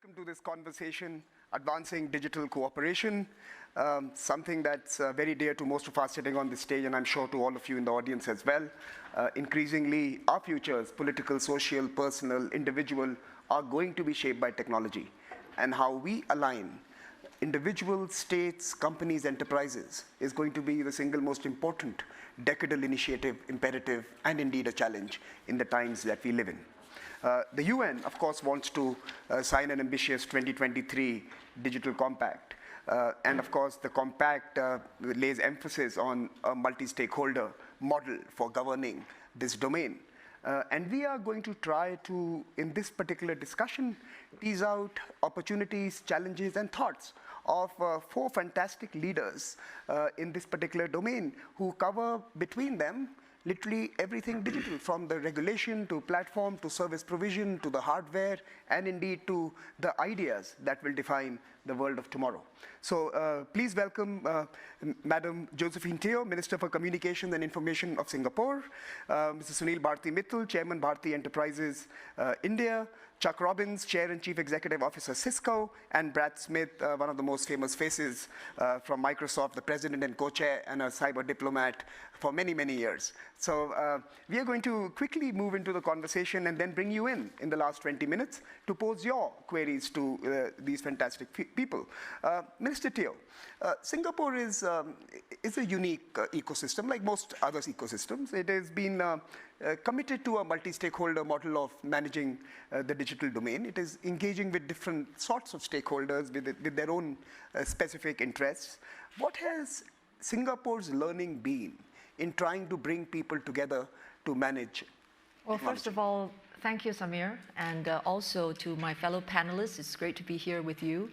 Welcome to this conversation, Advancing Digital Cooperation, something that's very dear to most of us sitting on this stage, and I'm sure to all of you in the audience as well. Increasingly, our futures, political, social, personal, individual, are going to be shaped by technology. And how we align individuals, states, companies, enterprises is going to be the single most important decadal initiative, imperative, and indeed a challenge in the times that we live in. The UN, of course, wants to sign an ambitious 2023 digital compact. And of course, the compact lays emphasis on a multi-stakeholder model for governing this domain. And we are going to try to, in this particular discussion, tease out opportunities, challenges, and thoughts of four fantastic leaders in this particular domain who cover between them literally everything digital, from the regulation to platform to service provision to the hardware and indeed to the ideas that will define the world of tomorrow. So please welcome Madam Josephine Teo, Minister for Communications and Information of Singapore, Mr. Sunil Bharti Mittal, Chairman Bharti Enterprises India, Chuck Robbins, Chair and Chief Executive Officer Cisco, and Brad Smith, one of the most famous faces from Microsoft, the president and co-chair and a cyber diplomat for many, many years. So we are going to quickly move into the conversation and then bring you in the last 20 minutes to pose your queries to these fantastic people. Minister Teo, Singapore is a unique ecosystem, like most other ecosystems. It has been committed to a multi-stakeholder model of managing the digital domain. It is engaging with different sorts of stakeholders with their own specific interests. What has Singapore's learning been in trying to bring people together to manage Well, technology? first of all, thank you, Samir, and also to my fellow panelists. It's great to be here with you.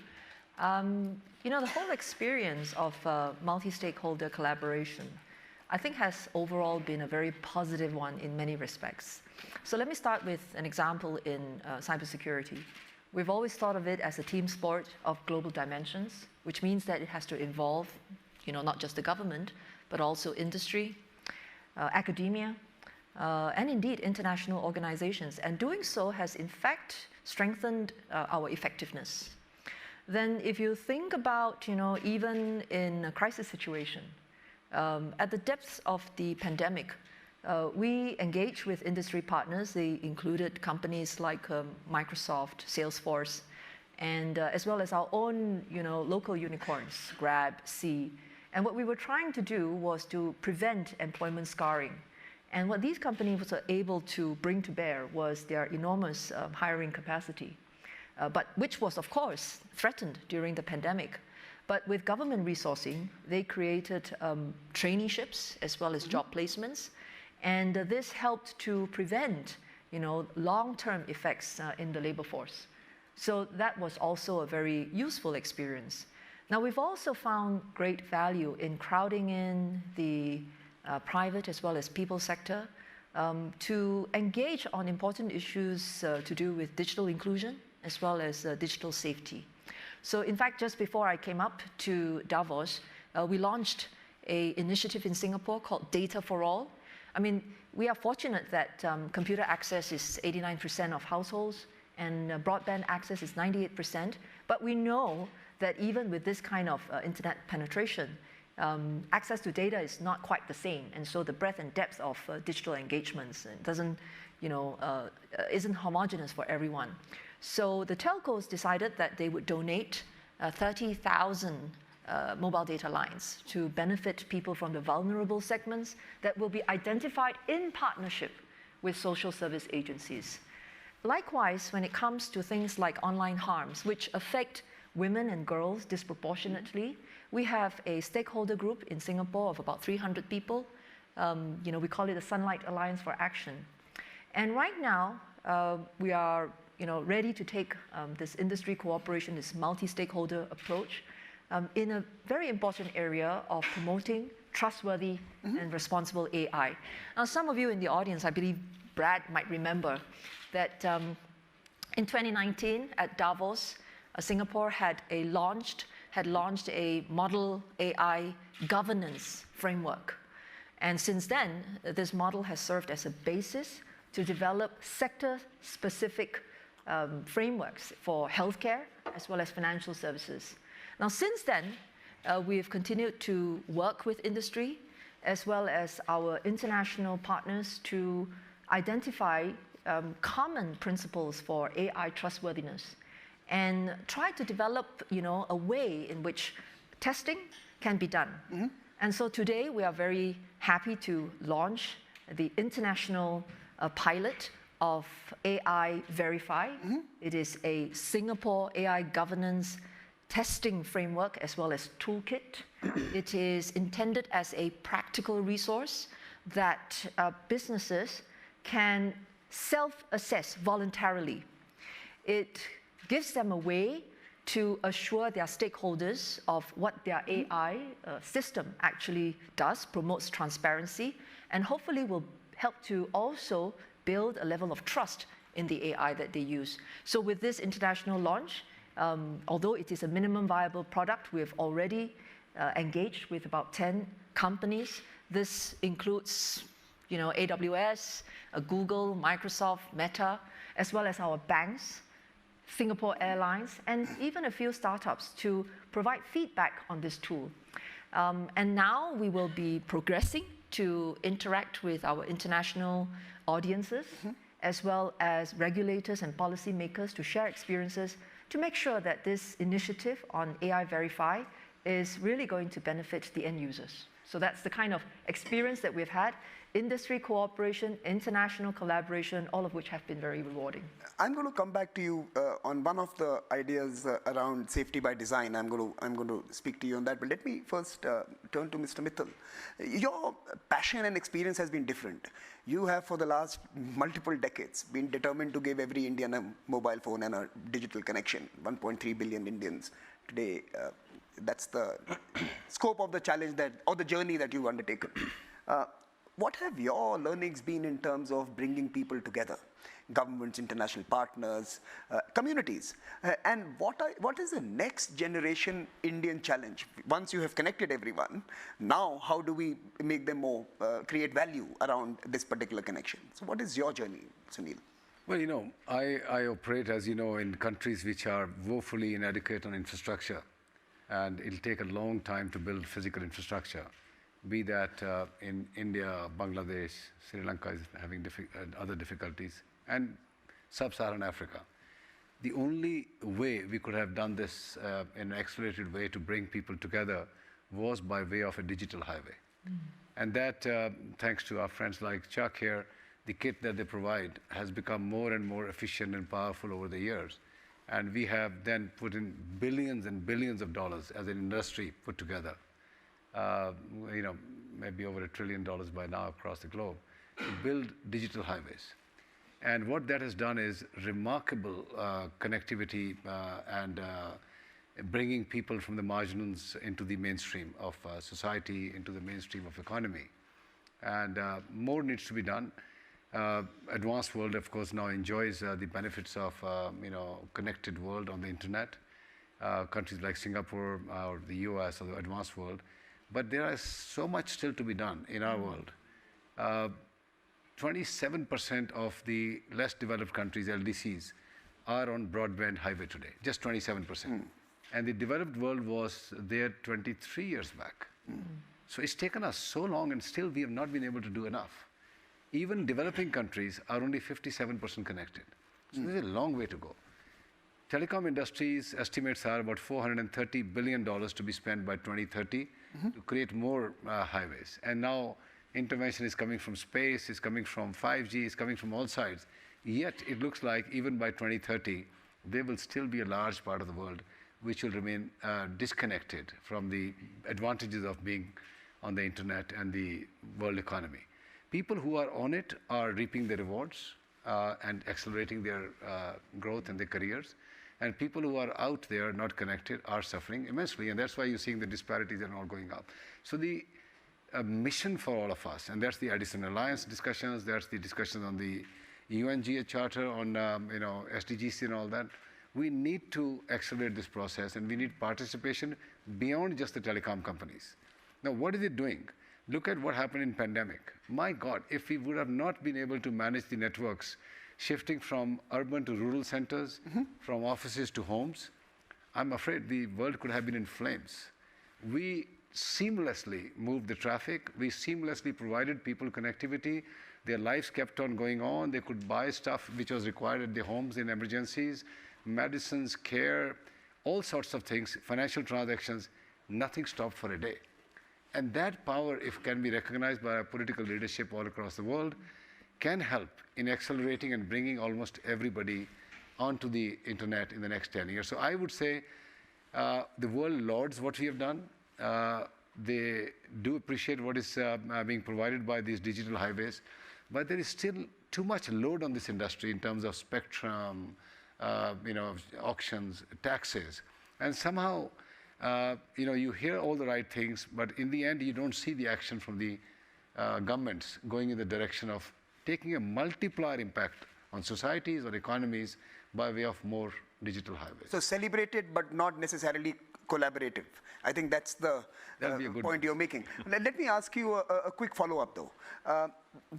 You know, the whole experience of multi-stakeholder collaboration, I think, has overall been a very positive one in many respects. So let me start with an example in cybersecurity. We've always thought of it as a team sport of global dimensions, which means that it has to involve, you know, not just the government, but also industry, academia, and indeed international organizations. And doing so has, in fact, strengthened our effectiveness. Then if you think about, you know, even in a crisis situation, at the depths of the pandemic, we engaged with industry partners. They included companies like Microsoft, Salesforce, and as well as our own, you know, local unicorns, Grab, Sea. And what we were trying to do was to prevent employment scarring. And what these companies were able to bring to bear was their enormous hiring capacity, but which was, of course, threatened during the pandemic. But with government resourcing, they created traineeships as well as job placements. And this helped to prevent, you know, long-term effects in the labor force. So that was also a very useful experience. Now, we've also found great value in crowding in the private as well as people sector to engage on important issues to do with digital inclusion as well as digital safety. So in fact, just before I came up to Davos, we launched an initiative in Singapore called Data for All. I mean, we are fortunate that computer access is 89% of households and broadband access is 98%. But we know that even with this kind of internet penetration, access to data is not quite the same. And so the breadth and depth of digital engagements doesn't, you know, isn't homogeneous for everyone. So the telcos decided that they would donate 30,000 mobile data lines to benefit people from the vulnerable segments that will be identified in partnership with social service agencies. Likewise, when it comes to things like online harms, which affect women and girls disproportionately, we have a stakeholder group in Singapore of about 300 people. You know, we call it the Sunlight Alliance for Action. And right now, we are, you know, ready to take this industry cooperation, this multi-stakeholder approach in a very important area of promoting trustworthy and responsible AI. Now, some of you in the audience, I believe Brad might remember that in 2019 at Davos, Singapore had launched a model AI governance framework. And since then, this model has served as a basis to develop sector-specific frameworks for healthcare as well as financial services. Now, since then, we've continued to work with industry as well as our international partners to identify common principles for AI trustworthiness and try to develop, a way in which testing can be done. And so today we are very happy to launch the international pilot of AI Verify. It is a Singapore AI governance testing framework as well as toolkit. It is intended as a practical resource that businesses can self-assess voluntarily. It gives them a way to assure their stakeholders of what their AI system actually does, promotes transparency, and hopefully will help to also build a level of trust in the AI that they use. So with this international launch, although it is a minimum viable product, we have already engaged with about 10 companies. This includes AWS, Google, Microsoft, Meta, as well as our banks, Singapore Airlines, and even a few startups to provide feedback on this tool. And now we will be progressing to interact with our international audiences, as well as regulators and policymakers to share experiences to make sure that this initiative on AI Verify is really going to benefit the end users. So that's the kind of experience that we've had. Industry cooperation, international collaboration, all of which have been very rewarding. I'm going to come back to you on one of the ideas around safety by design. I'm going to speak to you on that. But let me first turn to Mr. Mittal. Your passion and experience has been different. You have, for the last multiple decades, been determined to give every Indian a mobile phone and a digital connection. 1.3 billion Indians today. That's the scope of the challenge or the journey that you've undertaken. What have your learnings been in terms of bringing people together? Governments, international partners, communities. And what is the next generation Indian challenge? Once you have connected everyone, now how do we make them more, create value around this particular connection? So what is your journey, Sunil? Well, I operate, as you know, in countries which are woefully inadequate on infrastructure. And it'll take a long time to build physical infrastructure. Be that in India, Bangladesh, Sri Lanka is having other difficulties, and sub-Saharan Africa. The only way we could have done this in an accelerated way to bring people together was by way of a digital highway. And that, thanks to our friends like Chuck here, the kit that they provide has become more and more efficient and powerful over the years. And we have then put in billions and billions of dollars as an industry put together. Maybe over $1 trillion by now across the globe, to build digital highways. And what that has done is remarkable connectivity and bringing people from the marginals into the mainstream of society, into the mainstream of economy. And more needs to be done. Advanced world, of course, now enjoys the benefits of connected world on the internet. Countries like Singapore or the US or the advanced world. But there is so much still to be done in our world. 27% of the less developed countries, LDCs, are on broadband highway today, just 27%. And the developed world was there 23 years back. So it's taken us so long and still we have not been able to do enough. Even developing countries are only 57% connected. So there's a long way to go. Telecom industry's estimates are about $430 billion to be spent by 2030 to create more highways. And now intervention is coming from space, it's coming from 5G, it's coming from all sides. Yet it looks like even by 2030, there will still be a large part of the world which will remain disconnected from the advantages of being on the internet and the world economy. People who are on it are reaping the rewards and accelerating their growth and their careers. And people who are out there not connected are suffering immensely. And that's why you're seeing the disparities are all going up. So the mission for all of us, and that's the Edison Alliance discussions, that's the discussions on the UNGA Charter on SDGs and all that. We need to accelerate this process and we need participation beyond just the telecom companies. Now, what is it doing? Look at what happened in pandemic. My God, if we would have not been able to manage the networks shifting from urban to rural centers, from offices to homes, I'm afraid the world could have been in flames. We seamlessly moved the traffic. We seamlessly provided people connectivity. Their lives kept on going on. They could buy stuff which was required at their homes in emergencies, medicines, care, all sorts of things, financial transactions. Nothing stopped for a day. And that power, if can be recognized by our political leadership all across the world, can help in accelerating and bringing almost everybody onto the internet in the next 10 years. So I would say the world lauds what we have done. They do appreciate what is being provided by these digital highways, but there is still too much load on this industry in terms of spectrum, auctions, taxes, and somehow you hear all the right things, but in the end you don't see the action from the governments going in the direction of taking a multiplier impact on societies or economies by way of more digital highways. So celebrated, but not necessarily collaborative. I think that's the point you're making. Let me ask you a quick follow-up, though.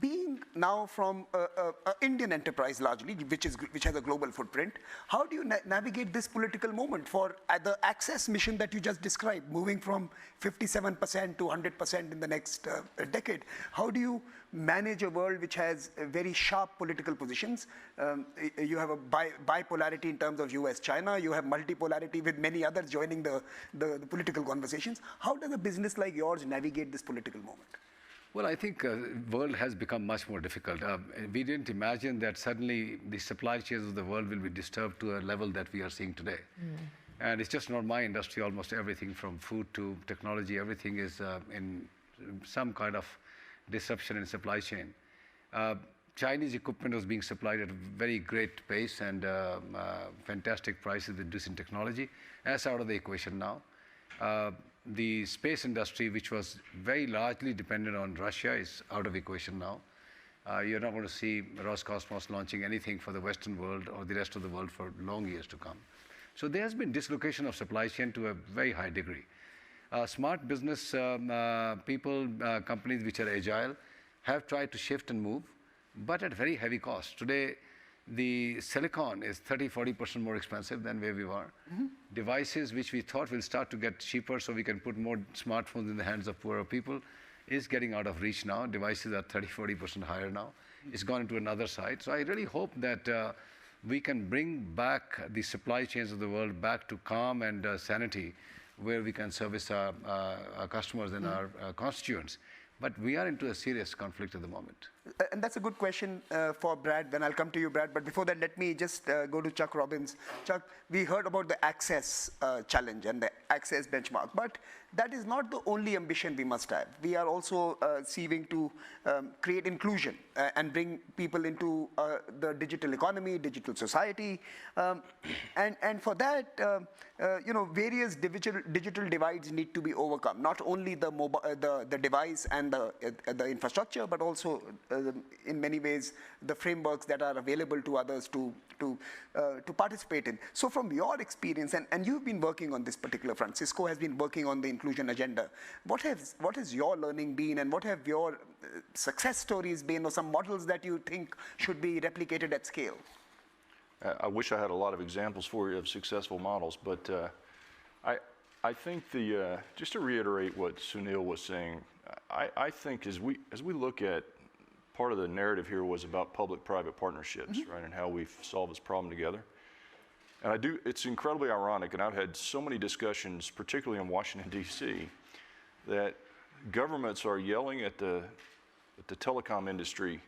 Being now from an Indian enterprise largely, which has a global footprint, how do you navigate this political moment for the access mission that you just described, moving from 57% to 100% in the next decade? How do you manage a world which has very sharp political positions? You have a bipolarity in terms of US-China. You have multipolarity with many others joining the political conversations. How does a business like yours navigate this political moment? Well, I think the world has become much more difficult. We didn't imagine that suddenly the supply chains of the world will be disturbed to a level that we are seeing today. And it's just not my industry. Almost everything from food to technology, everything is in some kind of disruption in supply chain. Chinese equipment was being supplied at a very great pace and fantastic prices with decent technology. That's out of the equation now. The space industry, which was very largely dependent on Russia, is out of equation now. You're not going to see Roscosmos launching anything for the Western world or the rest of the world for long years to come. So there has been dislocation of supply chain to a very high degree. Smart business people, companies which are agile, have tried to shift and move, but at very heavy cost. Today, the silicon is 30–40% more expensive than where we were. Devices which we thought will start to get cheaper so we can put more smartphones in the hands of poorer people is getting out of reach now. Devices are 30–40% higher now. It's gone into another side. So I really hope that we can bring back the supply chains of the world back to calm and sanity, where we can service our customers and our constituents. But we are into a serious conflict at the moment. And that's a good question for Brad. Then I'll come to you, Brad. But before that, let me just go to Chuck Robbins. Chuck, we heard about the access challenge and the access benchmark. But that is not the only ambition we must have. We are also seeking to create inclusion and bring people into the digital economy, digital society. And for that, various digital divides need to be overcome. Not only the device and the infrastructure, but also in many ways the frameworks that are available to others to participate in. So from your experience, and you've been working on this particular front, Cisco has been working on the inclusion agenda. What has your learning been, and what have your success stories been, or some models that you think should be replicated at scale? I wish I had a lot of examples for you of successful models, but I think just to reiterate what Sunil was saying, I think as we look at part of the narrative here was about public-private partnerships, right, and how we solve this problem together. And it's incredibly ironic, and I've had so many discussions, particularly in Washington, D.C., that governments are yelling at the telecom industry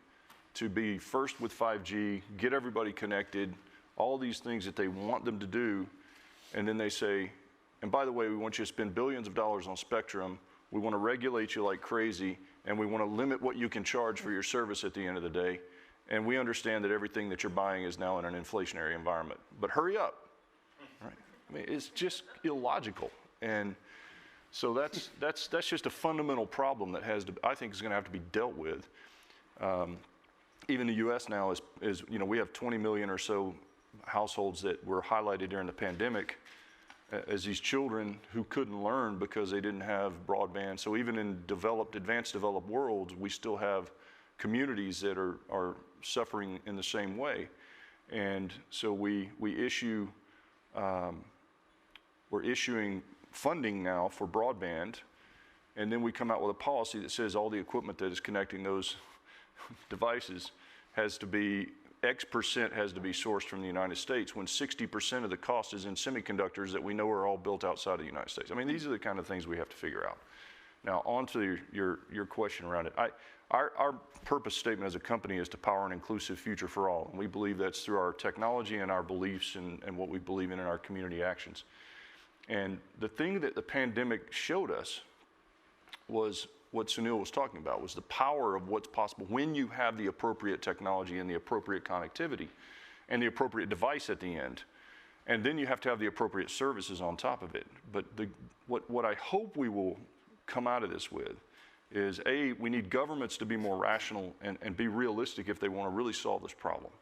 to be first with 5G, get everybody connected, all these things that they want them to do, and then they say, and by the way, we want you to spend billions of dollars on spectrum, we want to regulate you like crazy, and we want to limit what you can charge for your service at the end of the day. And we understand that everything that you're buying is now in an inflationary environment. But hurry up, right? I mean, it's just illogical. And so that's just a fundamental problem that I think is going to have to be dealt with. Even the U.S. now is we have 20 million or so households that were highlighted during the pandemic as these children who couldn't learn because they didn't have broadband. So even in advanced developed worlds, we still have communities that are suffering in the same way. And so we're issuing funding now for broadband, and then we come out with a policy that says all the equipment that is connecting those devices has to be, X% has to be sourced from the United States, when 60% of the cost is in semiconductors that we know are all built outside of the United States. I mean, these are the kind of things we have to figure out. Now, on to your question around it. Our purpose statement as a company is to power an inclusive future for all, and we believe that's through our technology and our beliefs and what we believe in our community actions. And the thing that the pandemic showed us was what Sunil was talking about, was the power of what's possible when you have the appropriate technology and the appropriate connectivity and the appropriate device at the end. And then you have to have the appropriate services on top of it. But what I hope we will come out of this with is, A, we need governments to be more rational and be realistic if they want to really solve this problem.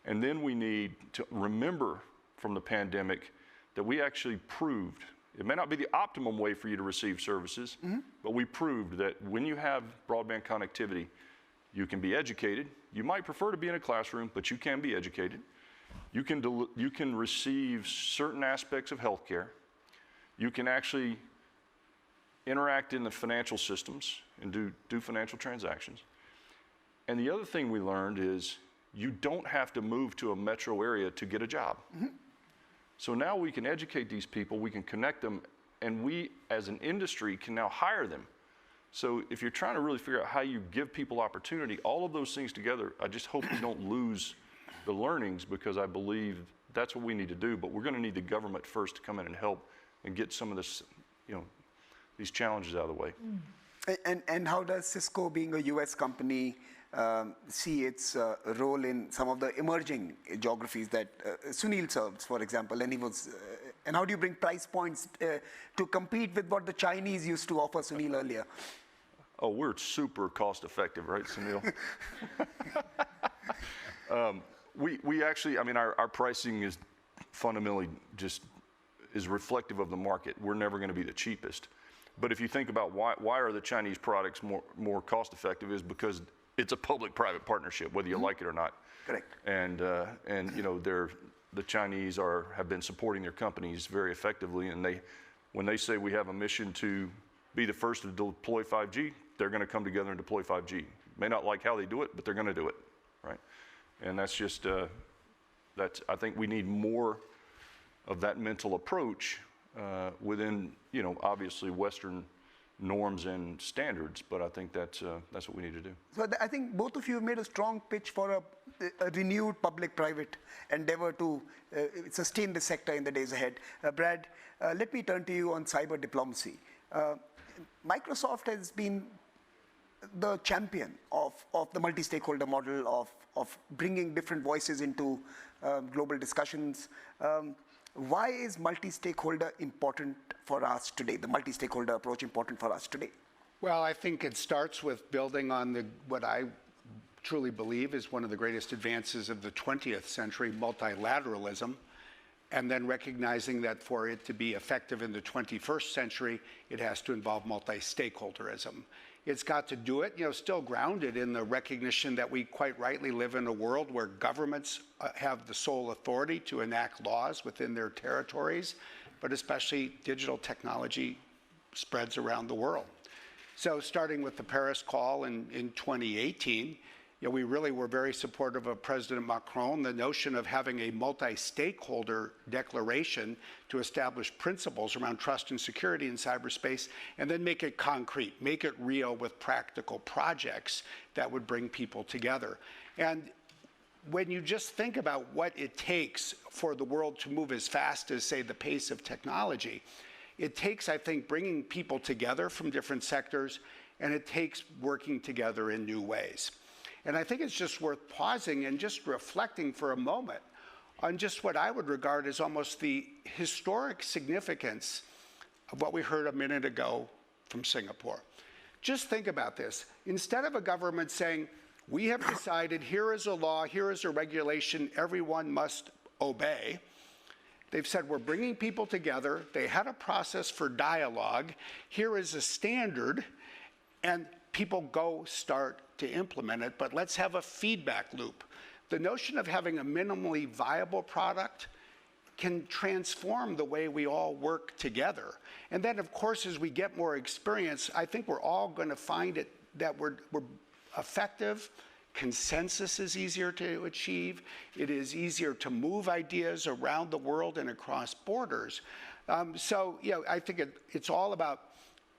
And then we need to remember from the pandemic that we actually proved, it may not be the optimum way for you to receive services, but we proved that when you have broadband connectivity, you can be educated. You might prefer to be in a classroom, but you can be educated. You can receive certain aspects of healthcare. You can actually interact in the financial systems and do financial transactions. And the other thing we learned is you don't have to move to a metro area to get a job. So now we can educate these people, we can connect them, and we as an industry can now hire them. So if you're trying to really figure out how you give people opportunity, all of those things together, I just hope we don't lose the learnings, because I believe that's what we need to do. But we're going to need the government first to come in and help and get some of this, these challenges out of the way. And how does Cisco, being a US company, see its role in some of the emerging geographies that Sunil serves, for example, and how do you bring price points to compete with what the Chinese used to offer Sunil earlier? Oh, we're super cost effective, right, Sunil? We actually, our pricing is fundamentally is reflective of the market. We're never going to be the cheapest. But if you think about why are the Chinese products more cost effective, is because it's a public-private partnership, whether you like it or not. Correct. And the Chinese have been supporting their companies very effectively, and when they say we have a mission to be the first to deploy 5G, they're going to come together and deploy 5G. May not like how they do it, but they're going to do it, right? And that's just I think we need more of that mental approach within obviously Western norms and standards, but I think that's what we need to do. So I think both of you have made a strong pitch for a renewed public-private endeavor to sustain the sector in the days ahead. Brad, let me turn to you on cyber diplomacy. Microsoft has been the champion of the multi-stakeholder model, of bringing different voices into global discussions. Why is multi-stakeholder important for us today, the multi-stakeholder approach important for us today? Well, I think it starts with building on what I truly believe is one of the greatest advances of the 20th century, multilateralism, and then recognizing that for it to be effective in the 21st century, it has to involve multi-stakeholderism. It's got to do it, still grounded in the recognition that we quite rightly live in a world where governments have the sole authority to enact laws within their territories, but especially digital technology spreads around the world. So starting with the Paris call in 2018, we really were very supportive of President Macron, the notion of having a multi-stakeholder declaration to establish principles around trust and security in cyberspace, and then make it concrete, make it real with practical projects that would bring people together. And when you just think about what it takes for the world to move as fast as, say, the pace of technology, it takes, I think, bringing people together from different sectors, and it takes working together in new ways. And I think it's just worth pausing and just reflecting for a moment on just what I would regard as almost the historic significance of what we heard a minute ago from Singapore. Just think about this. Instead of a government saying, we have decided here is a law, here is a regulation, everyone must obey, they've said we're bringing people together, they had a process for dialogue, here is a standard, and people go start to implement it, but let's have a feedback loop. The notion of having a minimally viable product can transform the way we all work together. And then, of course, as we get more experience, I think we're all going to find it that we're effective. Consensus is easier to achieve. It is easier to move ideas around the world and across borders. So, I think it's all about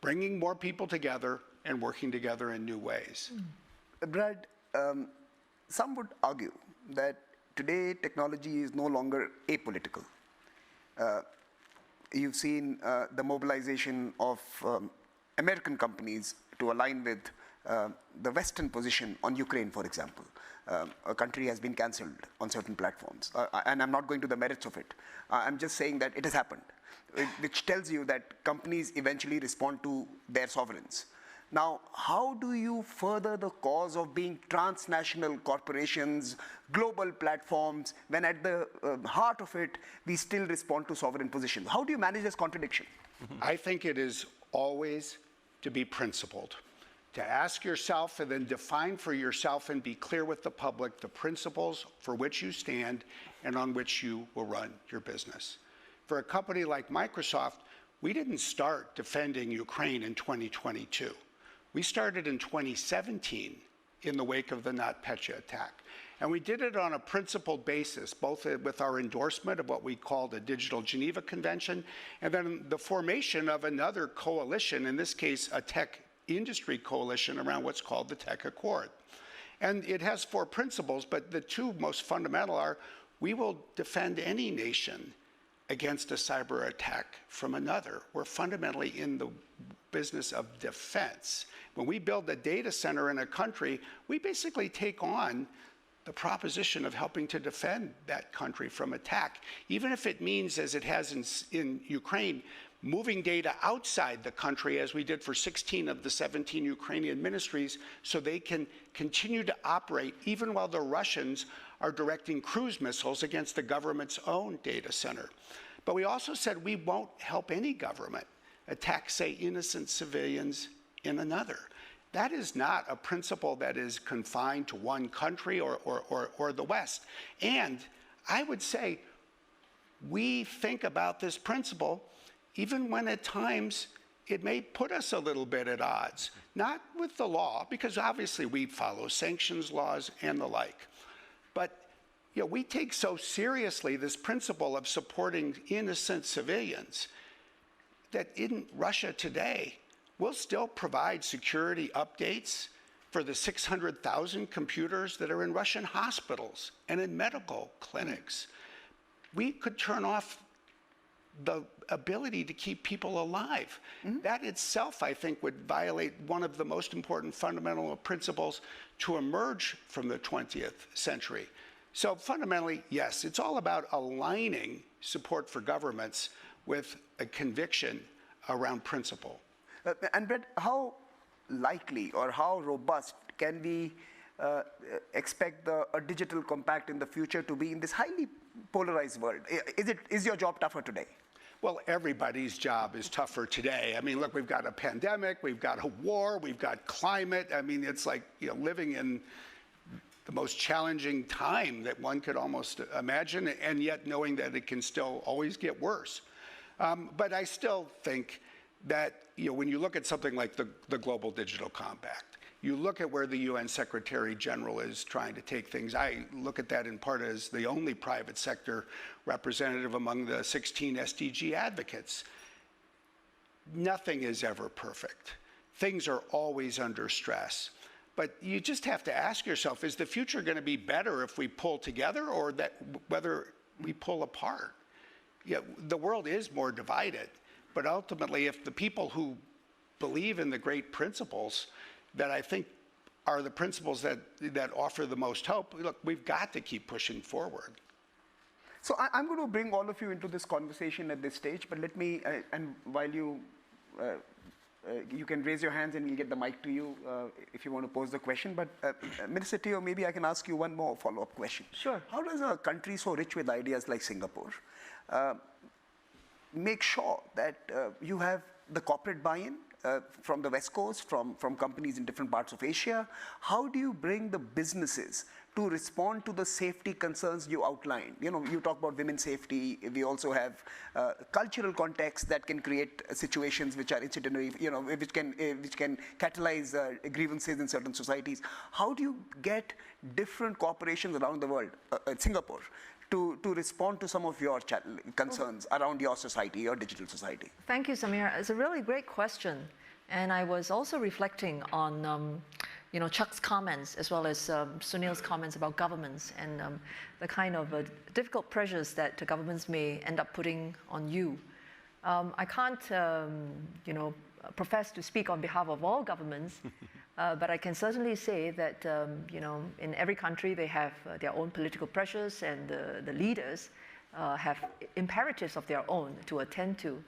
bringing more people together and working together in new ways. Brad, some would argue that today technology is no longer apolitical. You've seen the mobilization of American companies to align with the Western position on Ukraine, for example. A country has been cancelled on certain platforms. And I'm not going to the merits of it. I'm just saying that it has happened, which tells you that companies eventually respond to their sovereigns. Now, how do you further the cause of being transnational corporations, global platforms, when at the heart of it, we still respond to sovereign positions? How do you manage this contradiction? I think it is always to be principled, to ask yourself and then define for yourself and be clear with the public the principles for which you stand and on which you will run your business. For a company like Microsoft, we didn't start defending Ukraine in 2022. We started in 2017 in the wake of the NotPetya attack. And we did it on a principled basis, both with our endorsement of what we called the Digital Geneva Convention, and then the formation of another coalition, in this case, a tech industry coalition around what's called the Tech Accord. And it has 4 principles, but the 2 most fundamental are, we will defend any nation against a cyber attack from another. We're fundamentally in the business of defense. When we build a data center in a country, we basically take on the proposition of helping to defend that country from attack, even if it means, as it has in Ukraine, moving data outside the country, as we did for 16 of the 17 Ukrainian ministries, so they can continue to operate even while the Russians are directing cruise missiles against the government's own data center. But we also said we won't help any government attack, say, innocent civilians in another. That is not a principle that is confined to one country or the West. And I would say we think about this principle even when at times it may put us a little bit at odds, not with the law, because obviously we follow sanctions laws and the like. But we take so seriously this principle of supporting innocent civilians that in Russia today, we'll still provide security updates for the 600,000 computers that are in Russian hospitals and in medical clinics. We could turn off the ability to keep people alive. That itself, I think, would violate one of the most important fundamental principles to emerge from the 20th century. So fundamentally, yes, it's all about aligning support for governments with a conviction around principle. And Brett, how likely or how robust can we expect a digital compact in the future to be in this highly polarized world? Is your job tougher today? Well, everybody's job is tougher today. I mean, look, we've got a pandemic, we've got a war, we've got climate. I mean, it's like living in the most challenging time that one could almost imagine, and yet knowing that it can still always get worse. But I still think that when you look at something like the Global Digital Compact, you look at where the UN Secretary General is trying to take things. I look at that in part as the only private sector representative among the 16 SDG advocates. Nothing is ever perfect. Things are always under stress. But you just have to ask yourself, is the future going to be better if we pull together or whether we pull apart? The world is more divided. But ultimately, if the people who believe in the great principles that I think are the principles that offer the most hope, look, we've got to keep pushing forward. So I'm going to bring all of you into this conversation at this stage, but let me, and while you can raise your hands and we'll get the mic to you if you want to pose the question. But Minister Teo, maybe I can ask you one more follow-up question. Sure. How does a country so rich with ideas like Singapore make sure that you have the corporate buy-in from the West Coast, from companies in different parts of Asia. How do you bring the businesses to respond to the safety concerns you outlined? You talk about women's safety. We also have cultural context that can create situations which are incidental, which can catalyze grievances in certain societies. How do you get different corporations around the world, Singapore, to respond to some of your concerns around your society, your digital society? Thank you, Samir. It's a really great question. And I was also reflecting on Chuck's comments as well as Sunil's comments about governments and the kind of difficult pressures that the governments may end up putting on you. I can't, profess to speak on behalf of all governments, but I can certainly say that, in every country they have their own political pressures, and the leaders have imperatives of their own to attend to.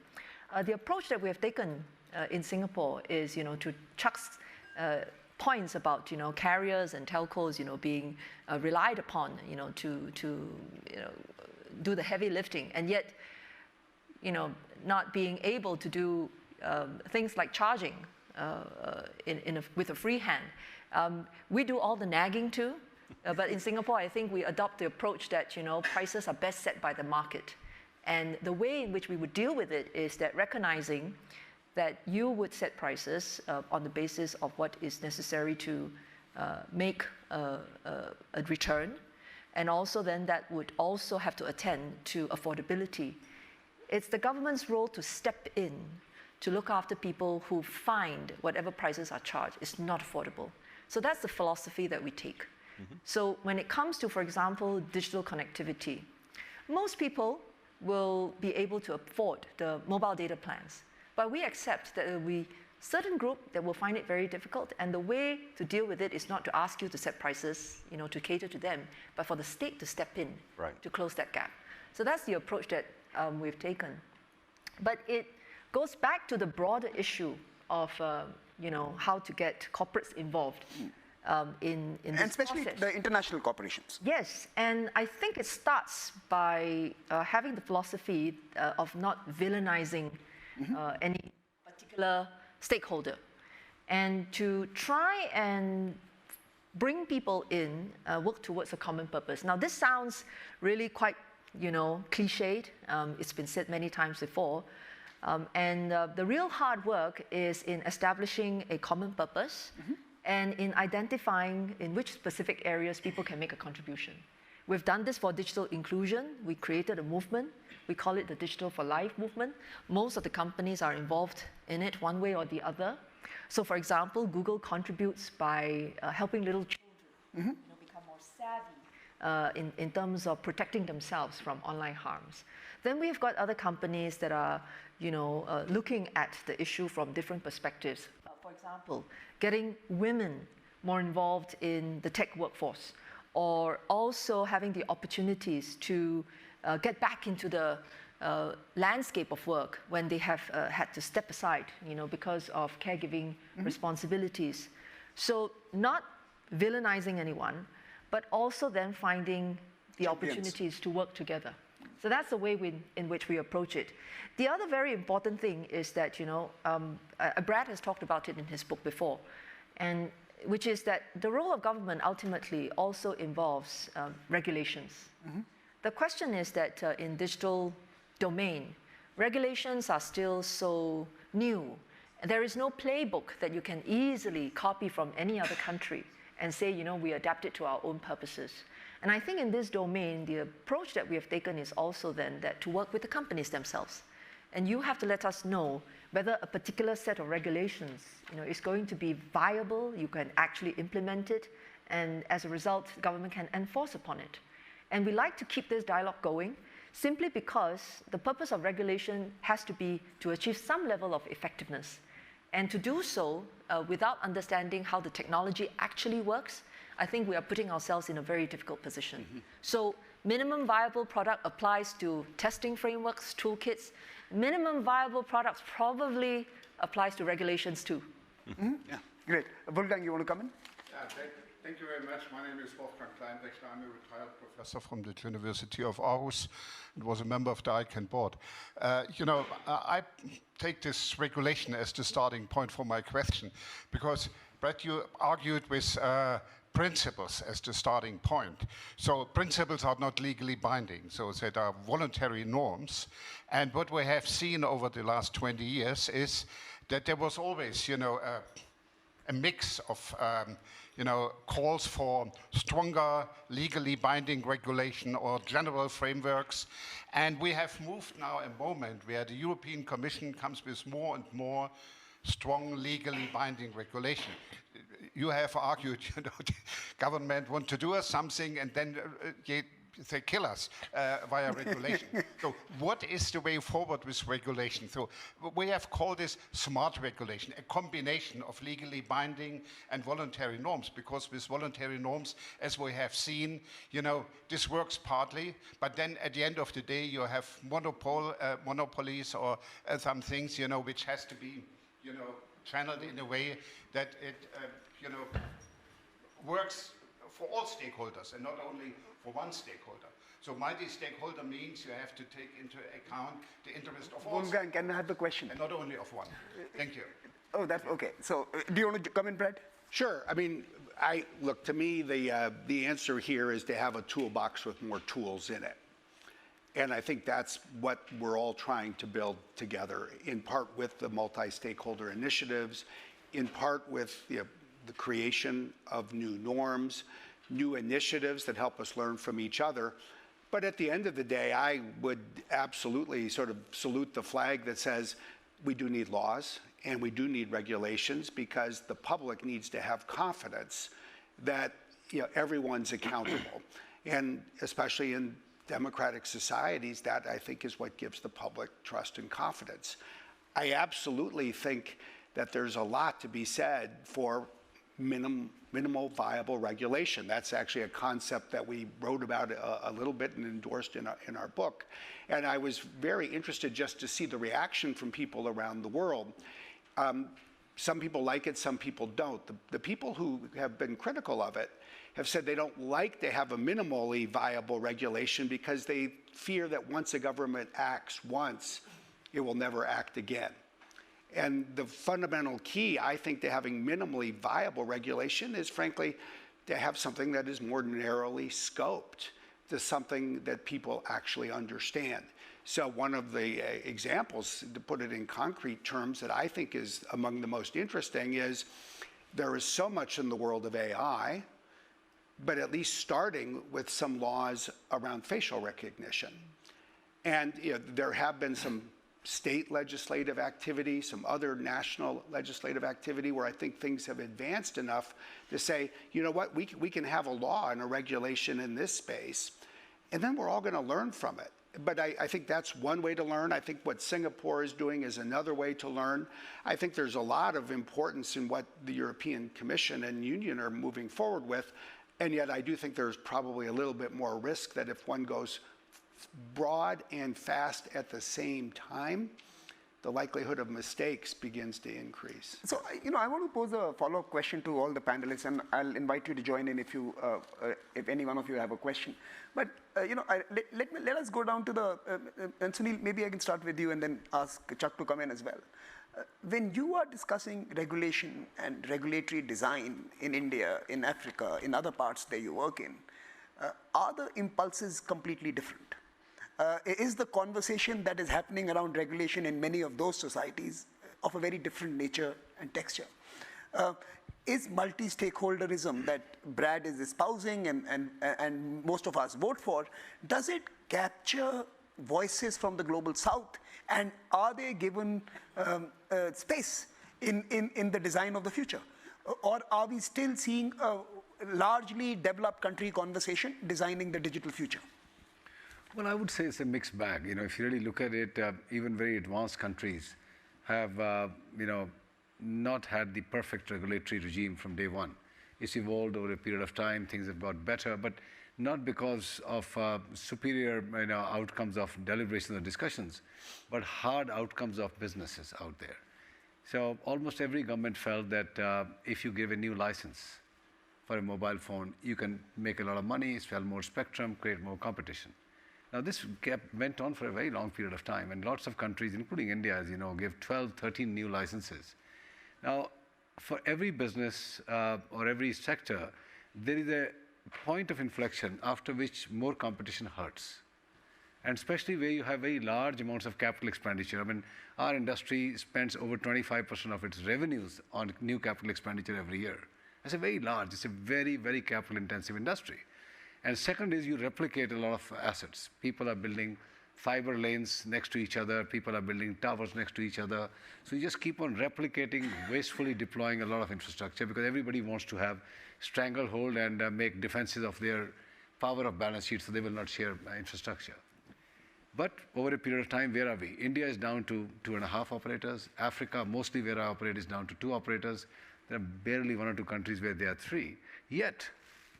The approach that we have taken in Singapore is, to Chuck's points about, carriers and telcos, being relied upon, to do the heavy lifting, and yet, not being able to do things like charging with a free hand. We do all the nagging too, but in Singapore, I think we adopt the approach that, prices are best set by the market. And the way in which we would deal with it is that recognizing that you would set prices on the basis of what is necessary to make a return, and also then that would also have to attend to affordability. It's the government's role to step in to look after people who find whatever prices are charged is not affordable. So that's the philosophy that we take. Mm-hmm. So when it comes to, for example, digital connectivity, most people will be able to afford the mobile data plans. But we accept that there will be a certain group that will find it very difficult, and the way to deal with it is not to ask you to set prices, to cater to them, but for the state to step in to close that gap. So that's the approach that we've taken. But it goes back to the broader issue of how to get corporates involved in this and especially process. The international corporations. Yes, and I think it starts by having the philosophy of not villainizing any particular stakeholder, and to try and bring people in, work towards a common purpose. Now, this sounds really quite, cliched. It's been said many times before. And the real hard work is in establishing a common purpose and in identifying in which specific areas people can make a contribution. We've done this for digital inclusion. We created a movement. We call it the Digital for Life movement. Most of the companies are involved in it one way or the other. So for example, Google contributes by helping little children become more savvy in terms of protecting themselves from online harms. Then we've got other companies that are looking at the issue from different perspectives. For example, getting women more involved in the tech workforce, or also having the opportunities to get back into the landscape of work when they have had to step aside, because of caregiving responsibilities. So not villainizing anyone, but also then finding the opportunities to work together. So that's the way in which we approach it. The other very important thing is that, Brad has talked about it in his book before, and which is that the role of government ultimately also involves regulations. The question is that in digital domain, regulations are still so new. There is no playbook that you can easily copy from any other country and say, we adapt it to our own purposes. And I think in this domain, the approach that we have taken is also then that to work with the companies themselves. And you have to let us know whether a particular set of regulations, is going to be viable, you can actually implement it, and as a result, government can enforce upon it. And we like to keep this dialogue going simply because the purpose of regulation has to be to achieve some level of effectiveness. And to do so without understanding how the technology actually works, I think we are putting ourselves in a very difficult position. So minimum viable product applies to testing frameworks, toolkits. Minimum viable products probably applies to regulations too. Yeah, great. Wolfgang, you want to come in? Thank you very much. My name is Wolfgang Kleinrechter. I'm a retired professor from the University of Aarhus and was a member of the ICANN board. I take this regulation as the starting point for my question because, Brett, you argued with principles as the starting point. So principles are not legally binding, so that are voluntary norms. And what we have seen over the last 20 years is that there was always, a mix of calls for stronger legally binding regulation or general frameworks. And we have moved now a moment where the European Commission comes with more and more strong legally binding regulation. You have argued, the government want to do something and then they kill us via regulation. So what is the way forward with regulation? So we have called this smart regulation, a combination of legally binding and voluntary norms, because with voluntary norms, as we have seen, this works partly, but then at the end of the day, you have monopolies or some things, which has to be, channeled in a way that it, works for all stakeholders and not only for one stakeholder. So multi-stakeholder means you have to take into account the interest of all. Wolfgang, can I have the question? And not only of one. Thank you. Oh, that's okay. So do you want to come in, Brad? Sure. I mean, look, to me, the answer here is to have a toolbox with more tools in it. And I think that's what we're all trying to build together, in part with the multi-stakeholder initiatives, in part with the creation of new norms, new initiatives that help us learn from each other. But at the end of the day, I would absolutely sort of salute the flag that says we do need laws and we do need regulations, because the public needs to have confidence that everyone's accountable. And especially in democratic societies, that I think is what gives the public trust and confidence. I absolutely think that there's a lot to be said for minimal viable regulation. That's actually a concept that we wrote about a little bit and endorsed in our book. And I was very interested just to see the reaction from people around the world. Some people like it, some people don't. The people who have been critical of it have said they don't like to have a minimally viable regulation because they fear that once a government acts once, it will never act again. And the fundamental key, I think, to having minimally viable regulation is, frankly, to have something that is more narrowly scoped to something that people actually understand. So one of the examples, to put it in concrete terms, that I think is among the most interesting is there is so much in the world of AI, but at least starting with some laws around facial recognition. And there have been some state legislative activity, some other national legislative activity where I think things have advanced enough to say, you know what, we can have a law and a regulation in this space, and then we're all going to learn from it. But I think that's one way to learn. I think what Singapore is doing is another way to learn. I think there's a lot of importance in what the European Commission and Union are moving forward with, and yet I do think there's probably a little bit more risk that if one goes broad and fast at the same time, the likelihood of mistakes begins to increase. So, I want to pose a follow-up question to all the panelists, and I'll invite you to join in if any one of you have a question. But, let us go down to the, and Sunil, maybe I can start with you and then ask Chuck to come in as well. When you are discussing regulation and regulatory design in India, in Africa, in other parts that you work in, are the impulses completely different? Is the conversation that is happening around regulation in many of those societies of a very different nature and texture? Is multi-stakeholderism that Brad is espousing and most of us vote for, does it capture voices from the global south, and are they given space in the design of the future? Or are we still seeing a largely developed country conversation designing the digital future? Well, I would say it's a mixed bag. If you really look at it, even very advanced countries have, not had the perfect regulatory regime from day one. It's evolved over a period of time. Things have got better, but not because of superior outcomes of deliberations or discussions, but hard outcomes of businesses out there. So almost every government felt that if you give a new license for a mobile phone, you can make a lot of money, sell more spectrum, create more competition. Now, this went on for a very long period of time, and lots of countries, including India, as you know, gave 12, 13 new licenses. Now, for every business or every sector, there is a point of inflection after which more competition hurts. And especially where you have very large amounts of capital expenditure. I mean, our industry spends over 25% of its revenues on new capital expenditure every year. It's a very large, it's a very, very capital intensive industry. And second is you replicate a lot of assets. People are building fiber lanes next to each other, people are building towers next to each other. So you just keep on replicating, wastefully deploying a lot of infrastructure because everybody wants to have stranglehold and make defenses of their power of balance sheet so they will not share infrastructure. But over a period of time, where are we? India is down to 2.5 operators. Africa, mostly where I operate, is down to 2 operators. There are barely 1 or 2 countries where there are 3. Yet,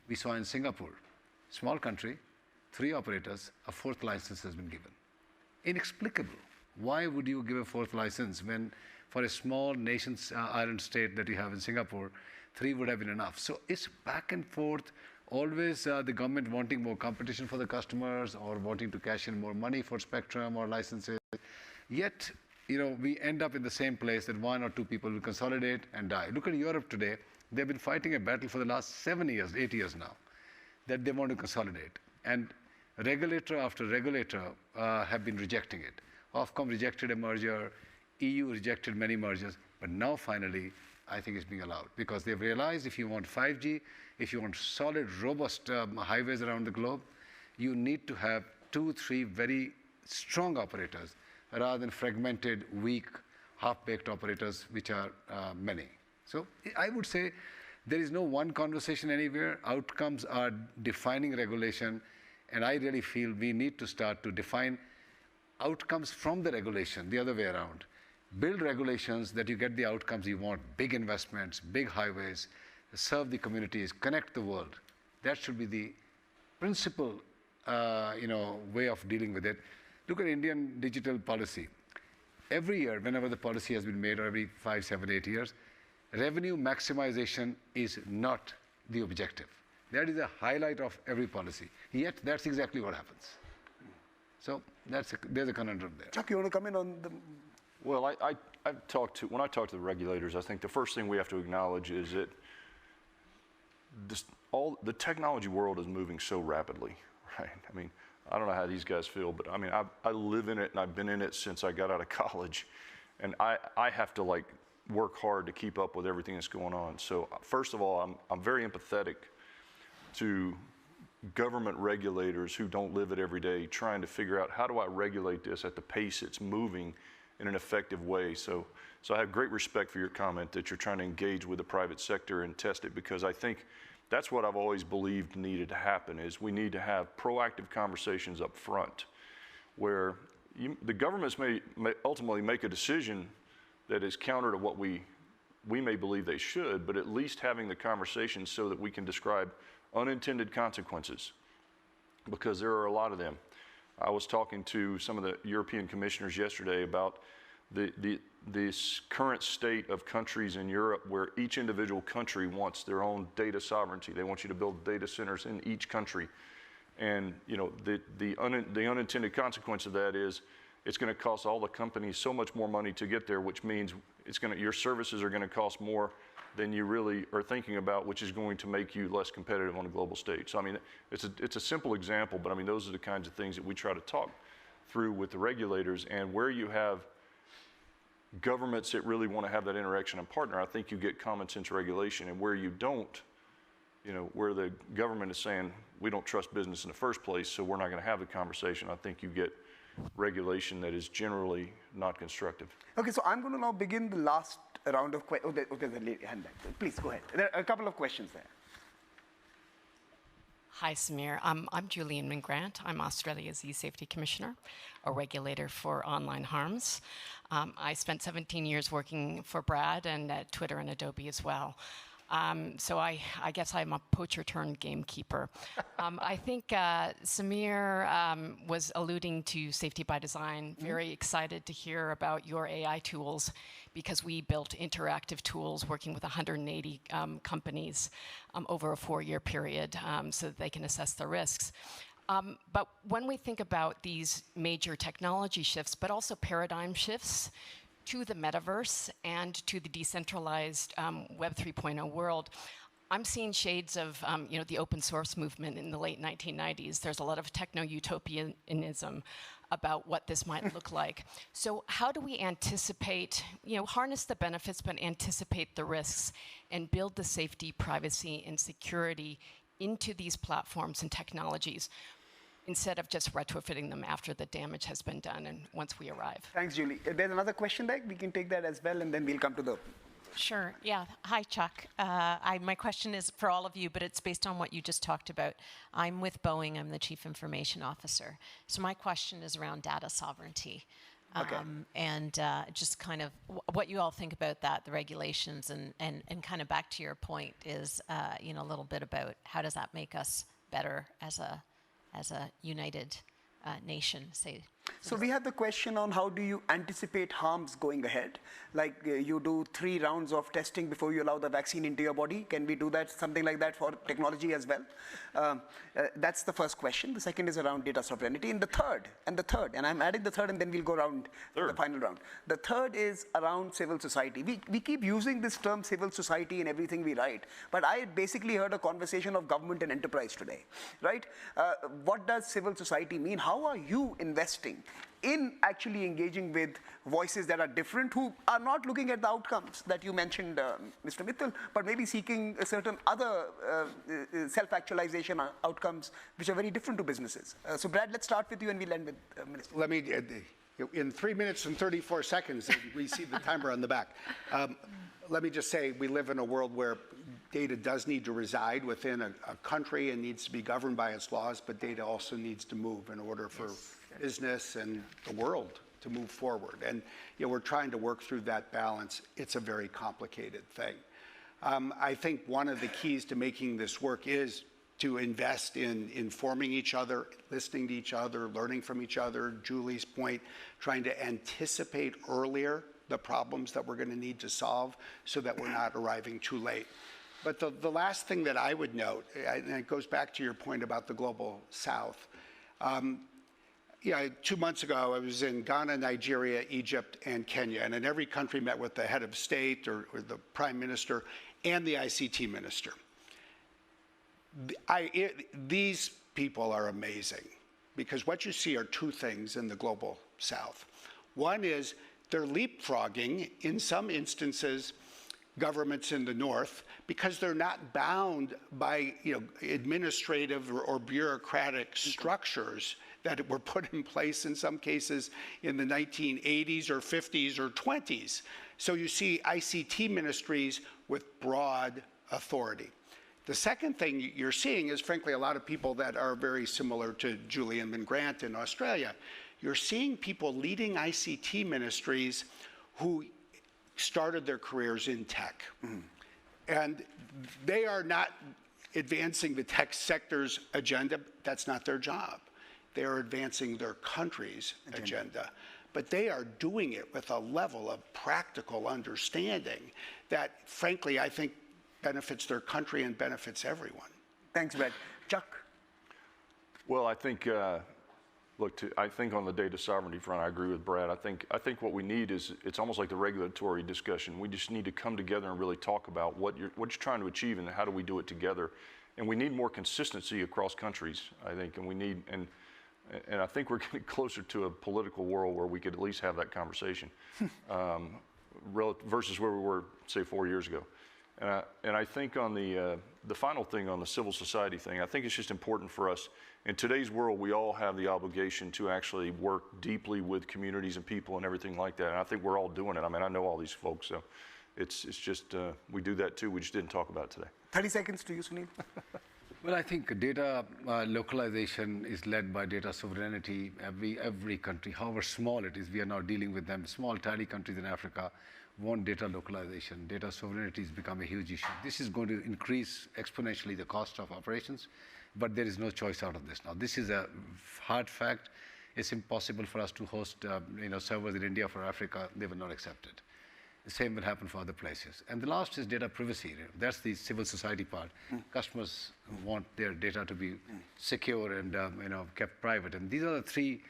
we saw in Singapore, small country, 3 operators, a 4th license has been given. Inexplicable. Why would you give a 4th license when for a small nation's island state that you have in Singapore, 3 would have been enough? So it's back and forth, always the government wanting more competition for the customers or wanting to cash in more money for spectrum or licenses. Yet, we end up in the same place that 1 or 2 people will consolidate and die. Look at Europe today. They've been fighting a battle for the last 7 years, 8 years now, that they want to consolidate. And regulator after regulator have been rejecting it. Ofcom rejected a merger, EU rejected many mergers, but now finally, I think it's being allowed because they've realized if you want 5G, if you want solid, robust highways around the globe, you need to have 2, 3 very strong operators rather than fragmented, weak, half-baked operators, which are many. So I would say there is no one conversation anywhere. Outcomes are defining regulation, and I really feel we need to start to define outcomes from the regulation, the other way around. Build regulations that you get the outcomes you want, big investments, big highways, serve the communities, connect the world. That should be the principal way of dealing with it. Look at Indian digital policy. Every year, whenever the policy has been made, or every 5, 7, 8 years, revenue maximization is not the objective. That is a highlight of every policy. Yet, that's exactly what happens. So there's a conundrum there. Chuck, you want to come in on the... Well, when I talk to the regulators, I think the first thing we have to acknowledge is that the technology world is moving so rapidly, right? I mean, I don't know how these guys feel, but I mean, I live in it and I've been in it since I got out of college, and I have to work hard to keep up with everything that's going on. So first of all, I'm very empathetic to government regulators who don't live it every day, trying to figure out how do I regulate this at the pace it's moving in an effective way. So I have great respect for your comment that you're trying to engage with the private sector and test it, because I think that's what I've always believed needed to happen, is we need to have proactive conversations up front where the governments may ultimately make a decision that is counter to what we may believe they should, but at least having the conversation so that we can describe unintended consequences, because there are a lot of them. I was talking to some of the European commissioners yesterday about this current state of countries in Europe where each individual country wants their own data sovereignty. They want you to build data centers in each country. And the unintended consequence of that is it's going to cost all the companies so much more money to get there, which means your services are going to cost more than you really are thinking about, which is going to make you less competitive on a global stage. So I mean, it's a simple example, but I mean, those are the kinds of things that we try to talk through with the regulators. And where you have governments that really want to have that interaction and partner, I think you get common sense regulation. And where you don't, where the government is saying, we don't trust business in the first place, so we're not going to have the conversation, I think you get regulation that is generally not constructive. Okay, so I'm going to now begin the last round of questions. Oh, there's a lady hand back. Please go ahead. There are a couple of questions there. Hi, Samir. I'm Julian Mingrant. I'm Australia's e-safety commissioner, a regulator for online harms. I spent 17 years working for Brad and at Twitter and Adobe as well. So I guess I'm a poacher turned gamekeeper. I think Samir was alluding to safety by design. Very excited to hear about your AI tools, because we built interactive tools working with 180 companies over a 4-year period so that they can assess the risks. But when we think about these major technology shifts, but also paradigm shifts to the metaverse and to the decentralized Web 3.0 world, I'm seeing shades of the open source movement in the late 1990s. There's a lot of techno-utopianism about what this might look like. So how do we anticipate, harness the benefits, but anticipate the risks and build the safety, privacy, and security into these platforms and technologies, instead of just retrofitting them after the damage has been done and once we arrive? Thanks, Julie. There's another question there. We can take that as well, and then we'll come to the... Sure, yeah. Hi, Chuck. My question is for all of you, but it's based on what you just talked about. I'm with Boeing. I'm the Chief Information Officer. So my question is around data sovereignty. Okay. And just kind of what you all think about that, the regulations, and kind of back to your point is, a little bit about how does that make us better as a united nation, say. So we had the question on how do you anticipate harms going ahead? Like you do 3 rounds of testing before you allow the vaccine into your body. Can we do that, something like that for technology as well? That's the first question. The second is around data sovereignty. And the third, and I'm adding the third, and then we'll go around the final round. The third is around civil society. We keep using this term civil society in everything we write, but I basically heard a conversation of government and enterprise today, right? What does civil society mean? How are you investing in actually engaging with voices that are different, who are not looking at the outcomes that you mentioned, Mr. Mittal, but maybe seeking a certain other self-actualization outcomes which are very different to businesses? So Brad, let's start with you and we'll end with Minister. Let me, in 3 minutes and 34 seconds, we see the timer on the back. Let me just say, we live in a world where data does need to reside within a country and needs to be governed by its laws, but data also needs to move in order for business and the world to move forward. And we're trying to work through that balance. It's a very complicated thing. I think one of the keys to making this work is to invest in informing each other, listening to each other, learning from each other. Julie's point, trying to anticipate earlier the problems that we're going to need to solve so that we're not arriving too late. But the last thing that I would note, and it goes back to your point about the global south. 2 months ago, I was in Ghana, Nigeria, Egypt, and Kenya. And in every country met with the head of state or the prime minister and the ICT minister. These people are amazing, because what you see are 2 things in the global south. One is they're leapfrogging, in some instances, governments in the north, because they're not bound by administrative or bureaucratic structures that were put in place in some cases in the 1980s or 50s or 20s. So you see ICT ministries with broad authority. The second thing you're seeing is, frankly, a lot of people that are very similar to Julie Inman-Grant in Australia. You're seeing people leading ICT ministries who started their careers in tech. And they are not advancing the tech sector's agenda. That's not their job. They are advancing their country's agenda. But they are doing it with a level of practical understanding that, frankly, I think benefits their country and benefits everyone. Thanks, Brad. Chuck? Well, I think, I think on the data sovereignty front, I agree with Brad. I think what we need is, it's almost like the regulatory discussion. We just need to come together and really talk about what you're trying to achieve and how do we do it together. And we need more consistency across countries, I think, and we need, and I think we're getting closer to a political world where we could at least have that conversation versus where we were, say, 4 years ago. And I think on the final thing on the civil society thing, I think it's just important for us. In today's world, we all have the obligation to actually work deeply with communities and people and everything like that. And I think we're all doing it. I mean, I know all these folks, so it's just, we do that too. We just didn't talk about it today. 30 seconds to you, Sunil. Well, I think data localization is led by data sovereignty. Every country, however small it is, we are now dealing with them, small, tiny countries in Africa, want data localization. Data sovereignty has become a huge issue. This is going to increase exponentially the cost of operations, but there is no choice out of this now. This is a hard fact. It's impossible for us to host servers in India for Africa. They will not accept it. The same will happen for other places. And the last is data privacy. That's the civil society part. Customers want their data to be secure and kept private. And these are the three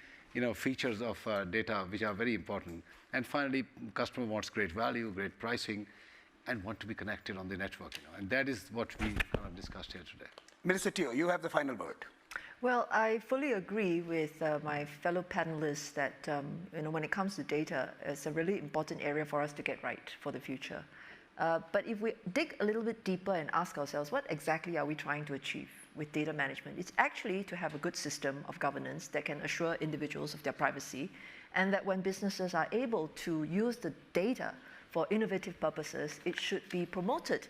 features of data which are very important. And finally, customer wants great value, great pricing, and want to be connected on the network. And that is what we kind of discussed here today. Minister Teo, you have the final word. Well, I fully agree with my fellow panelists that when it comes to data, it's a really important area for us to get right for the future. But if we dig a little bit deeper and ask ourselves, what exactly are we trying to achieve with data management? It's actually to have a good system of governance that can assure individuals of their privacy, and that when businesses are able to use the data for innovative purposes, it should be promoted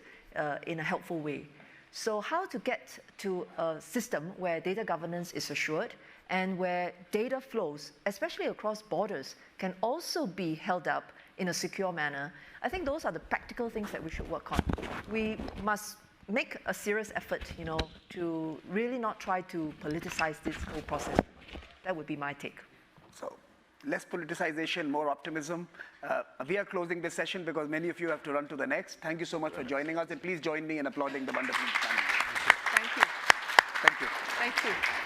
in a helpful way. So how to get to a system where data governance is assured and where data flows, especially across borders, can also be held up in a secure manner, I think those are the practical things that we should work on. We must make a serious effort, to really not try to politicize this whole process. That would be my take. So, less politicization, more optimism. We are closing this session because many of you have to run to the next. Thank you so much for joining us, and please join me in applauding the wonderful panel. Thank you. Thank you. Thank you.